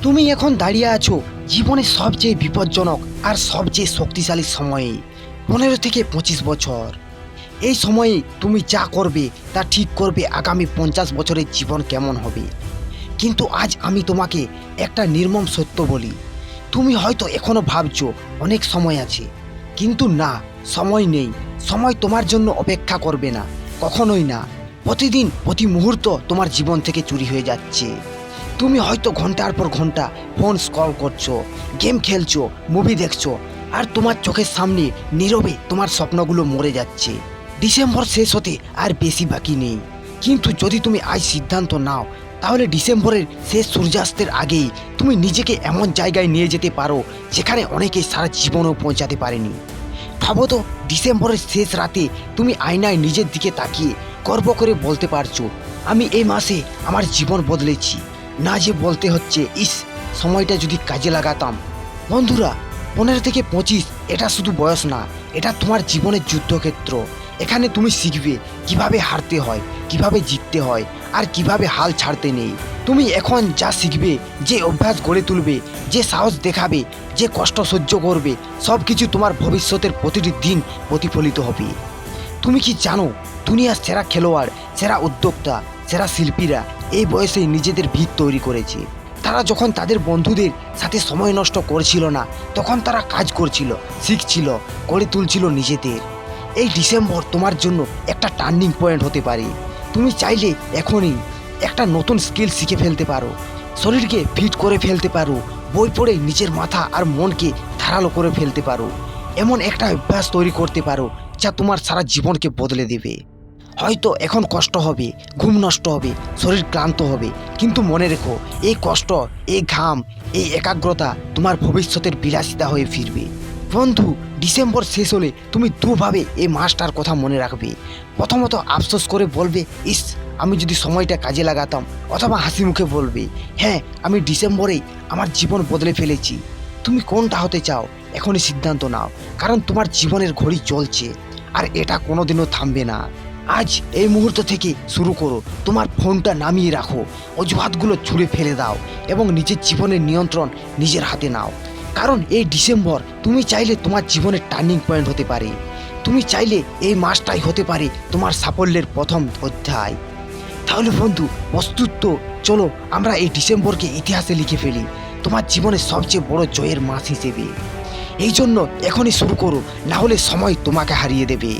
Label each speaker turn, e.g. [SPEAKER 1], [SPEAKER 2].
[SPEAKER 1] তুমি এখন দাঁড়িয়ে আছো জীবনের সবচেয়ে বিপজ্জনক আর সবচেয়ে শক্তিশালী সময়ে। 15 থেকে 25 বছর। এই সময়ে তুমি যা করবে তা ঠিক করবে আগামী 50 বছরের জীবন কেমন হবে। কিন্তু আজ আমি তোমাকে একটা নির্মম সত্য বলি। তুমি হয়তো এখনো ভাবছো অনেক সময় আছে, কিন্তু না, সময় নেই। সময় তোমার জন্য অপেক্ষা করবে না, কখনোই না। প্রতিদিন প্রতি মুহূর্ত তোমার জীবন থেকে চুরি হয়ে যাচ্ছে। তুমি হয়তো ঘন্টার পর ঘন্টা ফোন স্ক্রল করছো, গেম খেলছো, মুভি দেখছো, আর তোমার চোখের সামনে নীরবে তোমার স্বপ্নগুলো মরে যাচ্ছে। ডিসেম্বর শেষ হতে আর বেশি বাকি নেই, কিন্তু যদি তুমি আজ সিদ্ধান্ত নাও, তাহলে ডিসেম্বরের শেষ সূর্যাস্তের আগেই তুমি নিজেকে এমন জায়গায় নিয়ে যেতে পারো যেখানে অনেকে সারা জীবনও পৌঁছাতে পারেনি। ভাবো তো, ডিসেম্বরের শেষ রাতে তুমি আয়নায় নিজের দিকে তাকিয়ে গর্ব করে বলতে পারছো, আমি এই মাসে আমার জীবন বদলেছি। না যে বলতে হচ্ছে, ইস, সময়টা যদি কাজে লাগাতাম। বন্ধুরা, 15 থেকে 25 এটা শুধু বয়স না, এটা তোমার জীবনের যুদ্ধক্ষেত্র। এখানে তুমি শিখবে কিভাবে হারতে হয়, কিভাবে জিততে হয়, আর কিভাবে হাল ছাড়তে নেই। তুমি এখন যা শিখবে, যে অভ্যাস গড়ে তুলবে, যে সাহস দেখাবে, যে কষ্ট সহ্য করবে, সব কিছু তোমার ভবিষ্যতের প্রতিটি দিন প্রতিফলিত হবে। তুমি কি জানো, দুনিয়ার সেরা খেলোয়াড়, সেরা উদ্যোক্তা, সেরা শিল্পীরা এই বয়সেই নিজেদের ভিত তৈরি করেছে। তারা যখন তাদের বন্ধুদের সাথে সময় নষ্ট করছিল না, তখন তারা কাজ করছিল, শিখছিল, গড়ে তুলছিল নিজেদের। এই ডিসেম্বর তোমার জন্য একটা টার্নিং পয়েন্ট হতে পারে। তুমি চাইলে এখনই একটা নতুন স্কিল শিখে ফেলতে পারো, শরীরকে ফিট করে ফেলতে পারো, বই পড়ে নিজের মাথা আর মনকে ধারালো করে ফেলতে পারো। এমন একটা অভ্যাস তৈরি করতে পারো যা তোমার সারা জীবনকে বদলে দেবে। হয়তো এখন কষ্ট হবে, ঘুম নষ্ট হবে, শরীর ক্লান্ত হবে, কিন্তু মনে রেখো, এই কষ্ট, এই ঘাম, এই একাগ্রতা তোমার ভবিষ্যতের বিলাসিতা হয়ে ফিরবে। বন্ধু, ডিসেম্বর শেষ হলে তুমি দুভাবে এই মাসটার কথা মনে রাখবে। প্রথমত আফসোস করে বলবে, ইস, আমি যদি সময়টা কাজে লাগাতাম। অথবা হাসি মুখে বলবে, হ্যাঁ, আমি ডিসেম্বরেই আমার জীবন বদলে ফেলেছি। তুমি কোনটা হতে চাও এখনই সিদ্ধান্ত নাও, কারণ তোমার জীবনের ঘড়ি চলছে, আর এটা কোনোদিনও থামবে না। আজ এই মুহূর্ত থেকে শুরু করো। তোমার ফোনটা নামিয়ে রাখো, অজুহাতগুলো ছুঁড়ে ফেলে দাও, এবং নিজের জীবনের নিয়ন্ত্রণ নিজের হাতে নাও। কারণ এই ডিসেম্বর তুমি চাইলে তোমার জীবনের টার্নিং পয়েন্ট হতে পারে। তুমি চাইলে এই মাসটাই হতে পারে তোমার সাফল্যের প্রথম অধ্যায়। তাহলে বন্ধু, প্রস্তুত তো? চলো আমরা এই ডিসেম্বরকে ইতিহাসে লিখে ফেলি, তোমার জীবনের সবচেয়ে বড় জয়ের মাস হিসেবে। এই জন্য এখনই শুরু করো, না হলে সময় তোমাকে হারিয়ে দেবে।